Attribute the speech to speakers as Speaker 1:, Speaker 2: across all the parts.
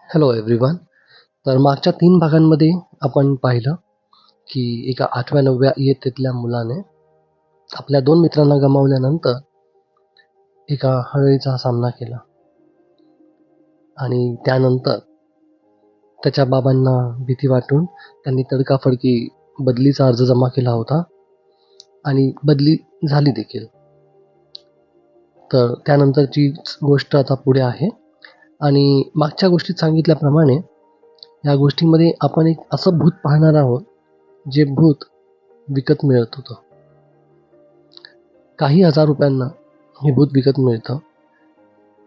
Speaker 1: Hello everyone. तर मागच्या 3 भागांमध्ये आपण पाहिलं, की एका 8व्या-9व्या इयत्तेतल्या मुलाने आपल्या 2 मित्रांना गमावल्यानंतर एका हळहळीचा सामना केला आणि त्यानंतर त्याच्या बाबांना भीती वाटून त्यांनी तडकाफडकी बदलीचा अर्ज जमा केला होता आणि बदली झाली देखील. तर त्यानंतरची गोष्ट आता पुढे आहे आणि मागच्या गोष्टीत सांगितल्याप्रमाणे या गोष्टीमध्ये आपण एक असं भूत पाहणार आहोत, जे भूत विकत मिळत होतं. काही हजार रुपयांना हे भूत विकत मिळतं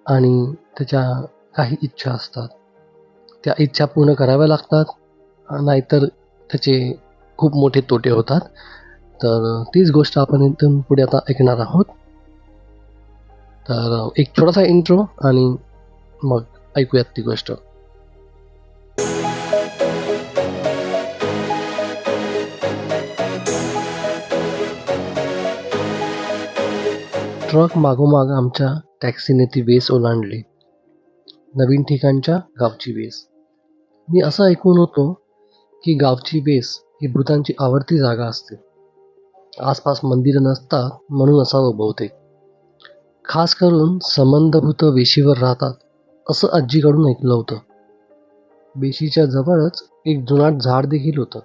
Speaker 1: आणि त्याच्या काही इच्छा असतात. त्या इच्छा पूर्ण कराव्या लागतात, नाहीतर त्याचे खूप मोठे तोटे होतात. तर तीच गोष्ट आपण इथून पुढे आता ऐकणार आहोत. तर एक छोटासा इंट्रो आणि मग ऐकूयात ती गोष्ट. ट्रक मागोमाग आमच्या टॅक्सीने ती वेस ओलांडली. नवीन ठिकाणच्या गावची वेस. मी असं ऐकून होतो की गावची वेस ही भूतांची आवडती जागा असते. आसपास मंदिरं नसतात म्हणून असावं बहुतेक. खास करून संबंधभूत वेशीवर राहतात असं आजीकडून ऐकलं होतं. वेशीच्या जवळच एक जुनाट झाड देखील होतं.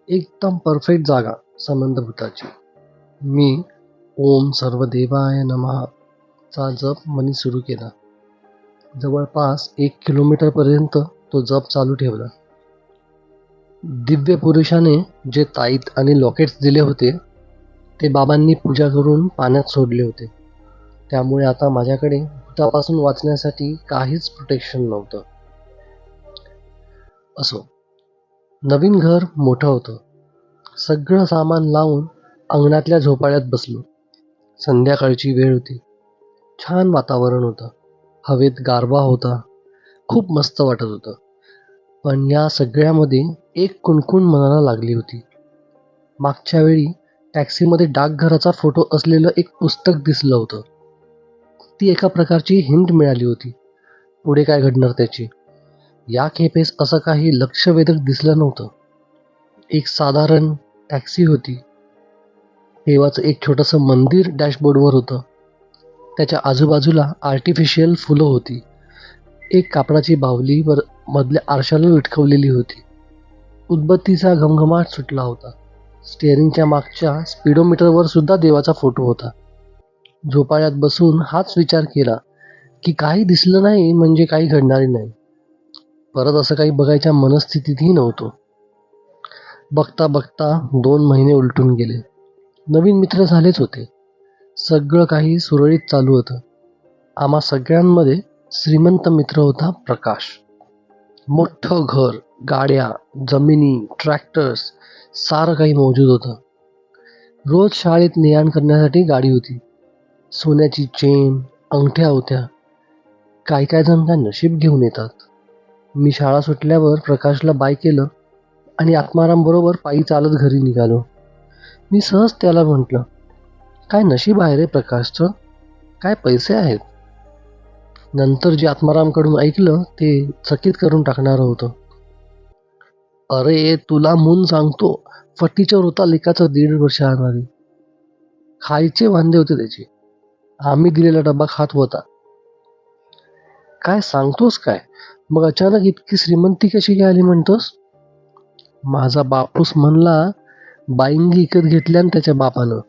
Speaker 1: एकदम परफेक्ट जागा संबंधभूताची. मी ओम सर्वदेवाय नमः चा जप मनी सुरू केला. जवळपास 1 किलोमीटरपर्यंत तो जप चालू ठेवला. दिव्य पुरुषाने जे ताईत आणि लॉकेट्स दिले होते ते बाबांनी पूजा करून पाण्यात सोडले होते. त्यामुळे आता माझ्याकडे भूतापासून वाचण्यासाठी काहीच प्रोटेक्शन नव्हतं. असो, नवीन घर मोठं होतं. सगळं सामान लावून अंगणातल्या झोपाळ्यात बसलो. संध्याकाळची वेळ होती. छान वातावरण होतं. हवेत गारवा होता. खूप मस्त वाटत होतं. पण या सगळ्यामध्ये एक कुणकुण मनाला लागली होती. मागच्या वेळी टॅक्सीमध्ये डाकघराचा फोटो असलेलं एक पुस्तक दिसलं होतं. ती एका प्रकारची हिंट मिळाली होती पुढे काय घडणार त्याची. या खेपेस असं काही लक्षवेधक दिसलं नव्हतं. एक साधारण टॅक्सी होती. देवाचं एक छोटंसं मंदिर डॅशबोर्डवर होतं. त्याच्या आजूबाजूला आर्टिफिशियल फुलं होती. एक कापडाची बाहुली वर मधल्या आरशाला लटकवलेली होती. उदबत्तीचा घमघमाट सुटला होता. स्टिअरिंगच्या मागच्या स्पीडोमीटरवर सुद्धा देवाचा फोटो होता. झोपाळ्यात बसून हाच विचार केला की काही दिसलं नाही म्हणजे काही घडणारे नाही. परत असं काही बघायच्या मनस्थितीतही नव्हतो. बघता बघता 2 महिने उलटून गेले. नवीन मित्र झालेच होते. सगळं काही सुरळीत चालू होतं. आम्हा सगळ्यांमध्ये श्रीमंत मित्र होता प्रकाश. मोठं घर, गाड्या, जमिनी, ट्रॅक्टर्स सारं काही मौजूद होतं. रोज शाळेत ने-आण करण्यासाठी गाडी होती. सोन्याची चेन, अंगठ्या होत्या. काही काही जण काय नशीब घेऊन येतात. मी शाळा सुटल्यावर प्रकाशला बाय केलं आणि आत्माराम बरोबर पायी चालत घरी निघालो. मी सहज त्याला म्हटलं, काय नशीब आहे रे प्रकाशचं, काय पैसे आहेत. नंतर जे आत्मारामकडून ऐकलं ते चकित करून टाकणारं होतं. अरे तुला मून सांगतो, फटीचर होता लेकाचं 1.5 वर्ष आधी. खायचे वांदे होते त्याचे. आम्ही दिलेला डबा खात होता. काय सांगतोस काय, मग अचानक इतकी श्रीमंती कशी काय आली म्हणतोस. माझा बापूस म्हणला बाईंगी विकत घेतल्या त्याच्या बापानं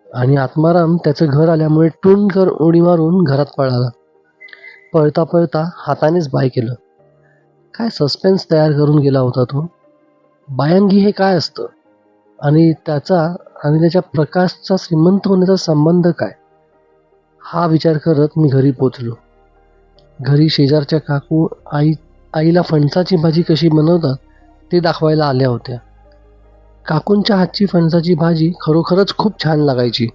Speaker 1: आणि आत्माराम त्याचं घर आल्यामुळे टुणकर उडी मारून घरात पळाला. पळता पळता हातानेच बाय केलं. काय सस्पेन्स तयार करून गेला होता तो. बायांगी हे काय असतं आणि त्याच्या प्रकाशचा श्रीमंत होण्याचा संबंध काय, हा विचार करत मी घरी पोचलो. घरी शेजारच्या काकू आईला फणसाची भाजी कशी बनवतात ते दाखवायला आल्या होत्या. काकूंच्या हातची फणसाची भाजी खरोखरच खूप छान लागायची.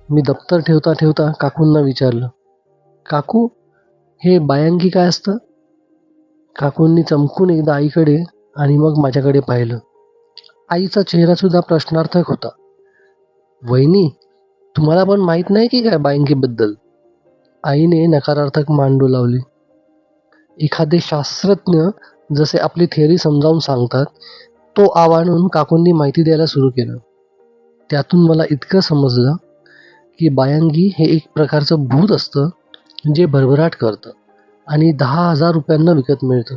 Speaker 1: मी दप्तर ठेवता ठेवता काकूंना विचारलं, काकू हे बायांगी काय असतं. काकूंनी चमकून एकदा आईकडे आणि मग माझ्याकडे पाहिलं. आईचा चेहरा सुद्धा प्रश्नार्थक होता. वहिनी, तुम्हाला पण माहित नाही की काय बायांगी बद्दल. आईने नकारार्थक मान डोलावली. एखादे शास्त्रज्ञ जसे आपली थेअरी समजावून सांगतात, तो आणून काकूंनी माहिती द्यायला सुरू केलं. त्यातून मला इतकं समजलं की बायांगी हे एक प्रकारचं भूत असतं जे भरभराट करतं आणि 10,000 रुपयांना विकत मिळतं.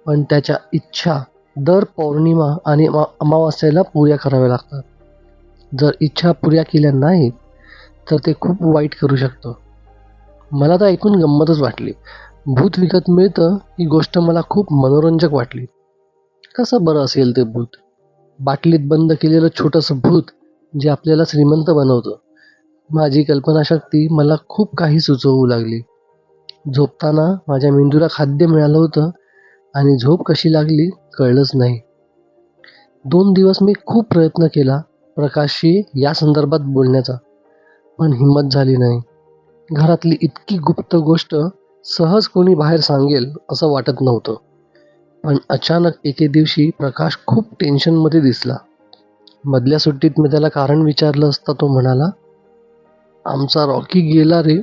Speaker 1: पण त्याच्या इच्छा दर पौर्णिमा आणि अमावास्येला पुऱ्या कराव्या लागतात. जर इच्छा पुऱ्या केल्या नाहीत तर ते खूप वाईट करू शकतं. मला तर ऐकून गंमतच वाटली. भूत विकत मिळतं ही गोष्ट मला खूप मनोरंजक वाटली. कसं बरं असेल ते भूत? बाटलीत बंद केलेलं छोटंसं भूत जे आपल्याला श्रीमंत बनवतं. माझी कल्पनाशक्ती मला खूप काही सुचवू लागली. झोपताना माझ्या मेंदूला खाद्य मिळालं होतं आणि झोप कशी लागली कळलंच नाही. 2 दिवस मी खूप प्रयत्न केला प्रकाशशी या संदर्भात बोलण्याचा, पण हिंमत झाली नाही. घरातली इतकी गुप्त गोष्ट सहज कोणी बाहेर सांगेल असं वाटत नव्हतं. पण अचानक एके दिवशी प्रकाश खूप टेन्शनमध्ये दिसला. मधल्या सुट्टीत मी त्याला कारण विचारलं असता तो म्हणाला, "आमचा रॉकी गेला रे."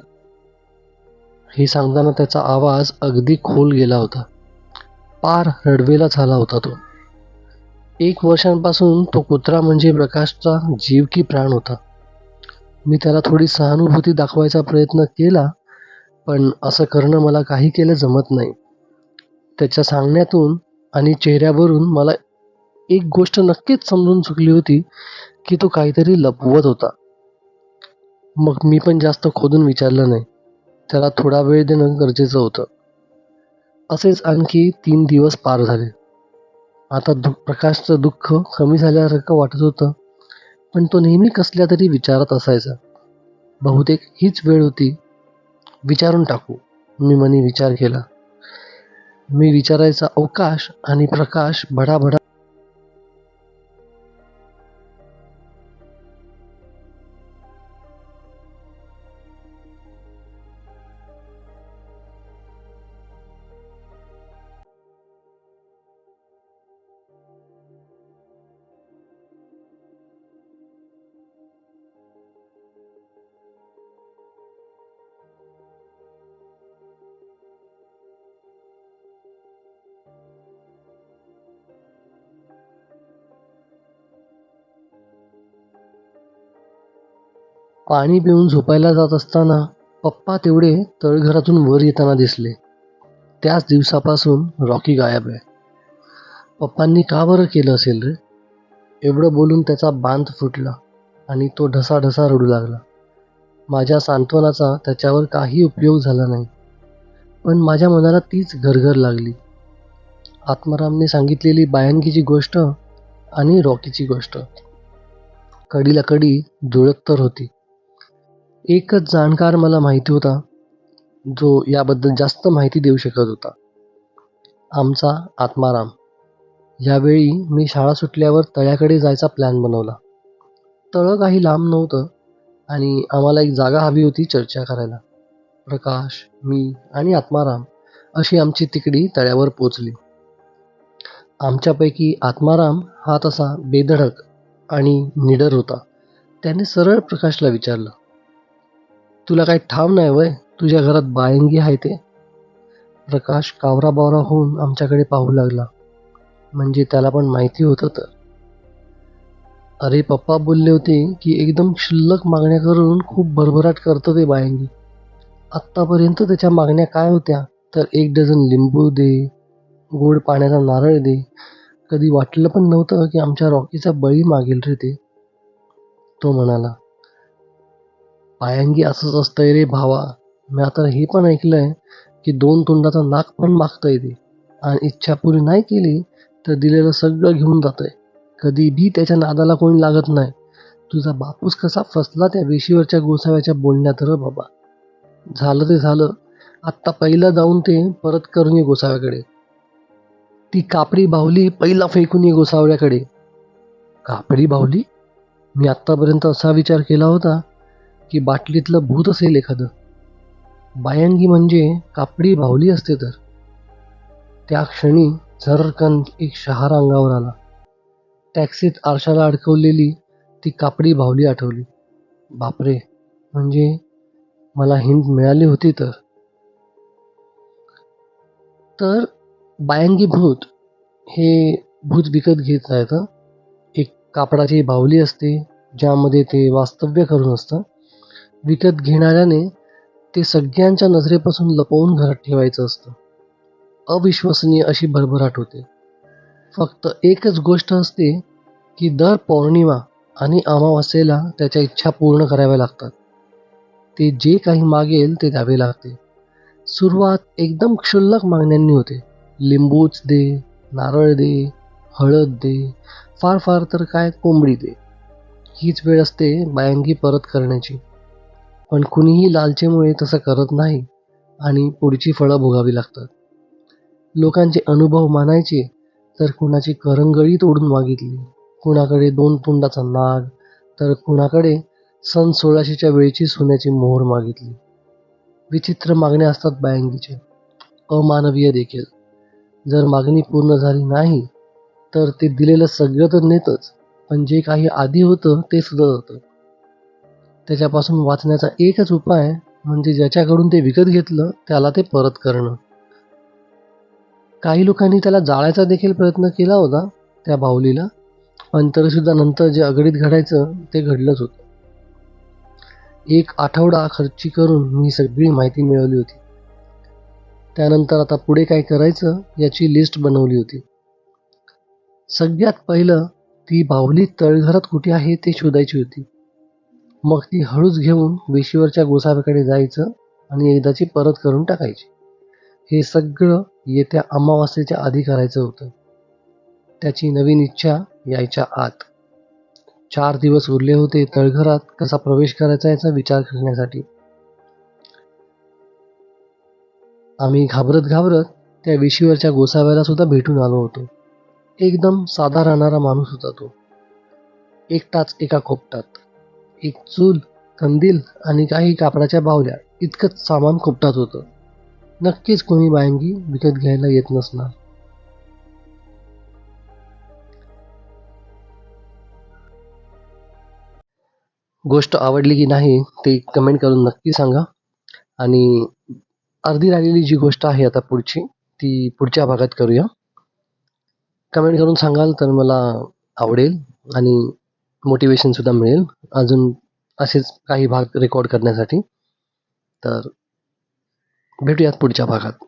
Speaker 1: हे सांगताना त्याचा आवाज अगदी खोल गेला होता. पार रडवेला झाला होता तो. 1 वर्षांपासून तो कुत्रा म्हणजे प्रकाशचा जीव की प्राण होता. मी त्याला थोडी सहानुभूती दाखवायचा प्रयत्न केला, पण असं करणं मला काही केलं जमत नाही. त्याच्या सांगण्यातून आणि चेहऱ्यावरून मला एक गोष्ट नक्कीच समजून चुकली होती की तो काहीतरी लपवत होता. मग मी पण जास्त खोदून विचारलं नाही. त्याला थोडा वेळ देणं गरजेचं होतं. असेच आणखी 3 दिवस पार झाले. आता प्रकाशचं दुःख कमी झाल्यासारखं वाटत होतं, पण तो नेहमी कसल्या तरी विचारात असायचा. बहुतेक हीच वेळ होती. विचारून टाकू, मी मनी विचार केला. मी विचारायचा अवकाश आणि प्रकाश भडाभडा. पाणी पिऊन झोपायला जात असताना पप्पा तेवढे तळघरातून वर येताना दिसले. त्याच दिवसापासून रॉकी गायब आहे. पप्पांनी का बरं केलं असेल रे? एवढं बोलून त्याचा बांध फुटला आणि तो ढसाढसा रडू लागला. माझ्या सांत्वनाचा त्याच्यावर काही उपयोग झाला नाही. पण माझ्या मनाला तीच घरघर लागली. आत्मारामने सांगितलेली बायांगीची गोष्ट आणि रॉकीची गोष्ट कडीला कडी जुळत तर होती. एकच जाणकार मला माहिती होता, जो याबद्दल जास्त माहिती देऊ शकत होता. आमचा आत्माराम. यावेळी मी शाळा सुटल्यावर तळ्याकडे जायचा प्लॅन बनवला. तळं काही लांब नव्हतं आणि आम्हाला एक जागा हवी होती चर्चा करायला. प्रकाश, मी आणि आत्माराम अशी आमची तिकडी तळ्यावर पोचली. आमच्यापैकी आत्माराम हा तसा बेधडक आणि निडर होता. त्याने सरळ प्रकाशला विचारलं, "तुला काही ठाव नाही वय तुझ्या घरात बायंगी आहे ते?" प्रकाश कावराबावरा होऊन आमच्याकडे पाहू लागला. म्हणजे त्याला पण माहिती होतं तर. "अरे पप्पा बोलले होते की एकदम क्षुल्लक मागण्या करून खूप भरभराट करतं ते बायंगी. आत्तापर्यंत त्याच्या मागण्या काय होत्या तर 1 डझन लिंबू दे, गोड पाण्याचा नारळ दे. कधी वाटलं पण नव्हतं की आमच्या रॉकीचा बळी मागेल रे ते." तो म्हणाला, "बायंगी असंच असतंय रे भावा. मी आता हे पण ऐकलंय की 2 तोंडाचा नाक पण मागतंय ते आणि इच्छा पुरी नाही केली तर दिलेलं सगळं घेऊन जातंय. कधी बी त्याच्या नादाला कोणी लागत नाही. तुझा बापूस कसा फसला त्या वेशीवरच्या गोसाव्याच्या बोलण्यात र बाबा. झालं ते झालं. आत्ता पहिलं जाऊन ते परत करून ये गोसाव्याकडे. ती कापडी बाहुली पहिला फेकून ये गोसावळ्याकडे." कापडी बाहुली? मी आत्तापर्यंत असा विचार केला होता की बाटलीतलं भूत असेल एखादं. बायंगी म्हणजे कापडी बाहुली असते तर. त्या क्षणी झर्रकन एक शहारा अंगावर आला. टॅक्सीत आरशाला अडकवलेली ती कापडी बाहुली आठवली. बापरे, म्हणजे मला हिंट मिळाली होती तर. तर बायंगी भूत हे भूत विकत घेता येतं. एक कापडाची बाहुली असते ज्यामध्ये ते वास्तव्य करून असतं. विकत घेणाऱ्याने ते सगळ्यांच्या नजरेपासून लपवून घरात ठेवायचं असतं. अविश्वसनीय अशी भरभराट होते. फक्त एकच गोष्ट असते की दर पौर्णिमा आणि अमावास्येला त्याच्या इच्छा पूर्ण कराव्या लागतात. ते जे काही मागेल ते द्यावे लागते. सुरुवात एकदम क्षुल्लक मागण्यांनी होते. लिंबूच दे, नारळ दे, हळद दे, फार फार तर काय कोंबडी दे. हीच वेळ असते बायंगी परत करण्याची. पण कुणीही लालचेमुळे तसं करत नाही आणि पुढची फळं भोगावी लागतात. लोकांचे अनुभव मानायचे तर कुणाची करंगळी तोडून मागितली, कुणाकडे 2 पुंडाचा नाग, तर कुणाकडे सन 1600च्या वेळची सोन्याची मोहर मागितली. विचित्र मागण्या असतात बायंगीच्या, अमानवीय देखील. जर मागणी पूर्ण झाली नाही तर ते दिलेलं सगळं तर नेतच, पण जे काही आधी होतं ते सुद्धा जातं. त्याच्यापासून वाचण्याचा एकच उपाय म्हणजे ज्याच्याकडून ते विकत घेतलं त्याला ते परत करणं. काही लोकांनी त्याला जाळायचा देखील प्रयत्न केला होता, त्या बाहुलीला, पण तरीसुद्धा नंतर जे अघडीत घडायचं ते घडलंच होतं. 1 आठवडा खर्ची करून मी सगळी माहिती मिळवली होती. त्यानंतर आता पुढे काय करायचं याची लिस्ट बनवली होती. सगळ्यात पहिलं ती बाहुली तळघरात कुठे आहे ते शोधायची होती. मग ती हळूच घेऊन वेशीवरच्या गोसाव्याकडे जायचं आणि एकदाची परत करून टाकायची. हे सगळं येत्या अमावास्येच्या आधी करायचं होतं. त्याची नवीन इच्छा यायच्या आत. 4 दिवस उरले होते तळघरात कसा प्रवेश करायचा याचा विचार करण्यासाठी. आम्ही घाबरत घाबरत त्या वेशीवरच्या गोसाव्याला सुद्धा भेटून आलो होतो. एकदम साधा राहणारा माणूस होता तो. एकटाच एका खोपटात. एक चूल, कंदील आणि काही कापडाच्या बाहुल्या इतकंच सामान खोपटात होतं. नक्कीच कोणी बायंगी विकत घ्यायला येत नसणार. गोष्ट आवडली की नाही ते कमेंट करून नक्की सांगा. आणि अर्धी राहिलेली जी गोष्ट आहे आता पुढची, ती पुढच्या भागात करूया. कमेंट करून सांगाल तर मला आवडेल आणि मोटिवेशन सुद्धा मिळेल अजून असेच काही भाग रेकॉर्ड करण्यासाठी. तर भेटूयात पुढच्या भागात.